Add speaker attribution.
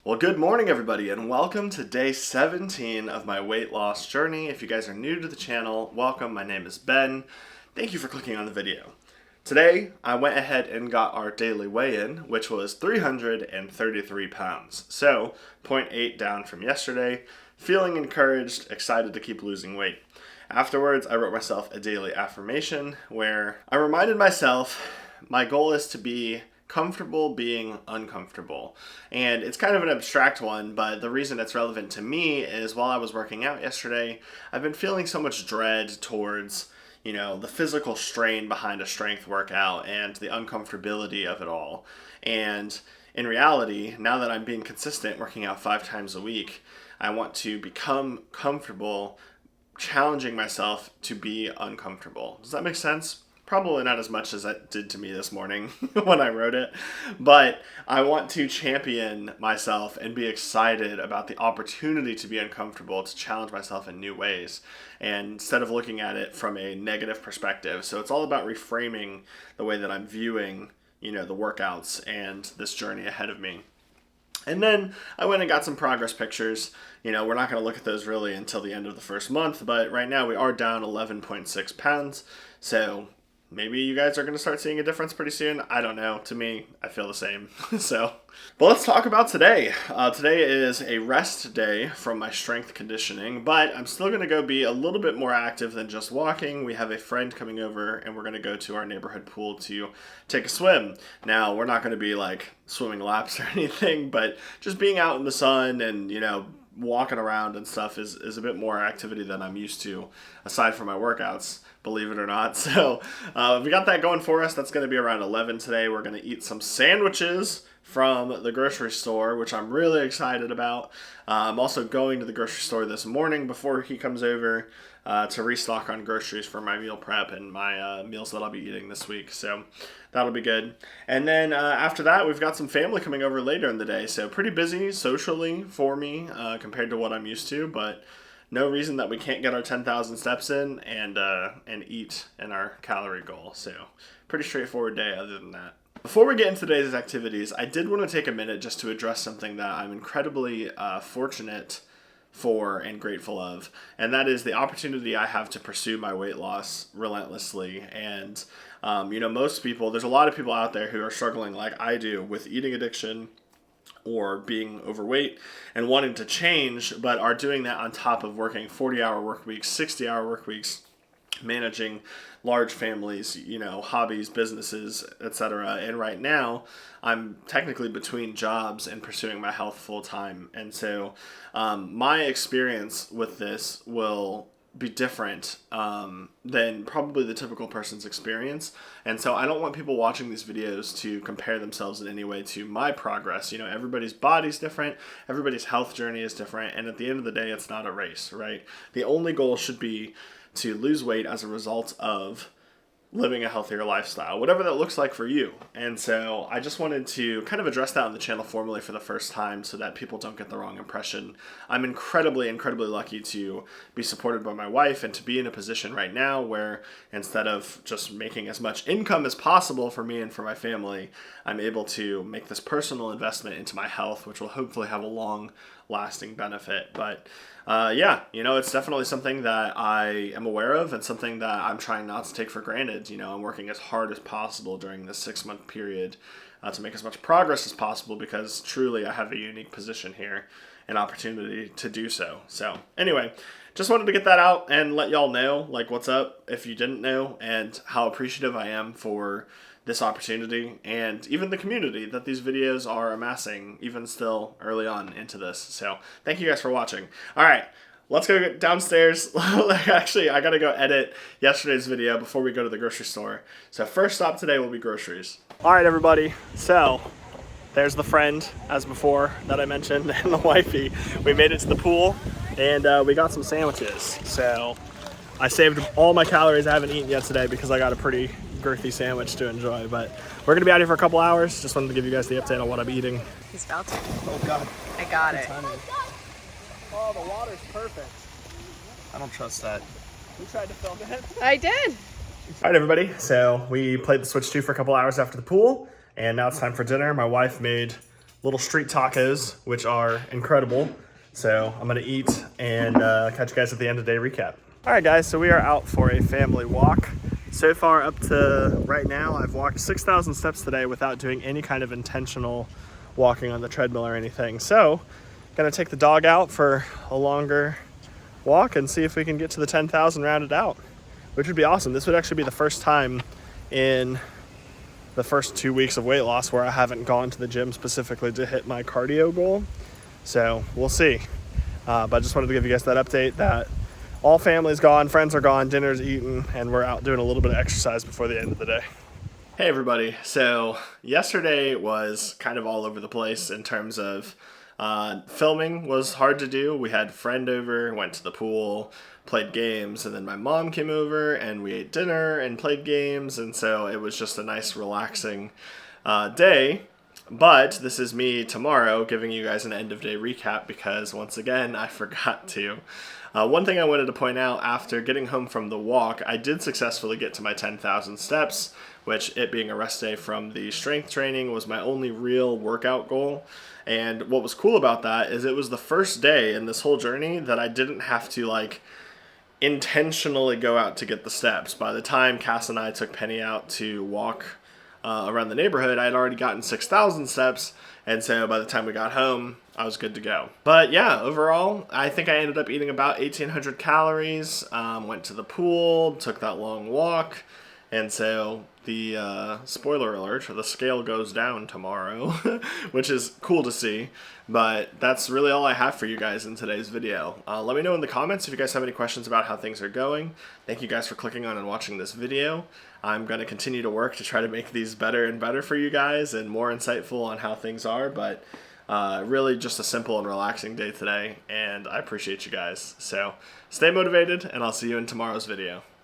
Speaker 1: Well, good morning, everybody, and welcome to day 17 of my weight loss journey. If you guys are new to the channel, welcome. My name is Ben. Thank you for clicking on the video. Today, I went ahead and got our daily weigh-in, which was 333 pounds. So, 0.8 down from yesterday. Feeling encouraged, excited to keep losing weight. Afterwards, I wrote myself a daily affirmation where I reminded myself my goal is to be comfortable being uncomfortable. And it's kind of an abstract one, but the reason it's relevant to me is while I was working out yesterday, I've been feeling so much dread towards, the physical strain behind a strength workout and the uncomfortability of it all. And in reality, now that I'm being consistent working out 5 times a week, I want to become comfortable challenging myself to be uncomfortable. Does that make sense? Probably not as much as that did to me this morning when I wrote it, but I want to champion myself and be excited about the opportunity to be uncomfortable, to challenge myself in new ways, and instead of looking at it from a negative perspective. So it's all about reframing the way that I'm viewing, the workouts and this journey ahead of me. And then I went and got some progress pictures. We're not going to look at those really until the end of the first month, but right now we are down 11.6 pounds. So maybe you guys are going to start seeing a difference pretty soon. I don't know. To me, I feel the same. But let's talk about today. Today is a rest day from my strength conditioning, but I'm still going to go be a little bit more active than just walking. We have a friend coming over, and we're going to go to our neighborhood pool to take a swim. Now, we're not going to be like swimming laps or anything, but just being out in the sun and, walking around and stuff is a bit more activity than I'm used to, aside from my workouts, believe it or not. So we got that going for us. That's going to be around 11 today. We're going to eat some sandwiches from the grocery store, which I'm really excited about. I'm also going to the grocery store this morning before he comes over to restock on groceries for my meal prep and my meals that I'll be eating this week. So that'll be good. And then after that, we've got some family coming over later in the day. So pretty busy socially for me compared to what I'm used to, but no reason that we can't get our 10,000 steps in and eat in our calorie goal. So pretty straightforward day other than that. Before we get into today's activities, I did want to take a minute just to address something that I'm incredibly fortunate for and grateful of, and that is the opportunity I have to pursue my weight loss relentlessly. And most people, there's a lot of people out there who are struggling like I do with eating addiction or being overweight and wanting to change, but are doing that on top of working 40-hour work weeks, 60-hour work weeks, managing large families, hobbies, businesses, etc. And right now, I'm technically between jobs and pursuing my health full time. And so my experience with this will be different than probably the typical person's experience. And so I don't want people watching these videos to compare themselves in any way to my progress. Everybody's body's different, everybody's health journey is different, and at the end of the day, it's not a race, right? The only goal should be to lose weight as a result of living a healthier lifestyle, whatever that looks like for you. And so I just wanted to kind of address that on the channel formally for the first time so that people don't get the wrong impression. I'm incredibly lucky to be supported by my wife and to be in a position right now where instead of just making as much income as possible for me and for my family, I'm able to make this personal investment into my health, which will hopefully have a long lasting benefit. But it's definitely something that I am aware of and something that I'm trying not to take for granted. I'm working as hard as possible during this 6-month period to make as much progress as possible because truly I have a unique position here and opportunity to do so. So anyway, just wanted to get that out and let y'all know what's up if you didn't know and how appreciative I am for this opportunity and even the community that these videos are amassing even still early on into this. So thank you guys for watching. All right, let's go downstairs. Actually, I gotta go edit yesterday's video before we go to the grocery store. So first stop today will be groceries. All right, everybody. So there's the friend as before that I mentioned and the wifey. We made it to the pool and we got some sandwiches. So I saved all my calories I haven't eaten yet today because I got a pretty girthy sandwich to enjoy, but we're gonna be out here for a couple hours. Just wanted to give you guys the update on what I'm eating.
Speaker 2: He's about to.
Speaker 1: Oh god.
Speaker 2: I got it.
Speaker 1: Oh, the water's perfect. I don't trust that. You tried to film it?
Speaker 2: I did.
Speaker 1: All right, everybody. So we played the Switch 2 for a couple hours after the pool, and now it's time for dinner. My wife made little street tacos, which are incredible. So I'm gonna eat and catch you guys at the end of the day recap. All right, guys, so we are out for a family walk. So far up to right now, I've walked 6,000 steps today without doing any kind of intentional walking on the treadmill or anything. So gonna take the dog out for a longer walk and see if we can get to the 10,000 rounded out, which would be awesome. This would actually be the first time in the first 2 weeks of weight loss where I haven't gone to the gym specifically to hit my cardio goal. So we'll see. But I just wanted to give you guys that update that all family's gone, friends are gone, dinner's eaten, and we're out doing a little bit of exercise before the end of the day. Hey everybody, so yesterday was kind of all over the place in terms of filming was hard to do. We had a friend over, went to the pool, played games, and then my mom came over and we ate dinner and played games, and so it was just a nice relaxing day. But this is me tomorrow giving you guys an end of day recap because once again I forgot to. One thing I wanted to point out, after getting home from the walk, I did successfully get to my 10,000 steps, which, it being a rest day from the strength training, was my only real workout goal. And what was cool about that is it was the first day in this whole journey that I didn't have to intentionally go out to get the steps. By the time Cass and I took Penny out to walk around the neighborhood, I had already gotten 6,000 steps, and so by the time we got home, I was good to go. But yeah, overall, I think I ended up eating about 1,800 calories, went to the pool, took that long walk, and so the spoiler alert, the scale goes down tomorrow, which is cool to see. But that's really all I have for you guys in today's video. Let me know in the comments if you guys have any questions about how things are going. Thank you guys for clicking on and watching this video. I'm going to continue to work to try to make these better and better for you guys and more insightful on how things are, but really just a simple and relaxing day today, and I appreciate you guys. So stay motivated, and I'll see you in tomorrow's video.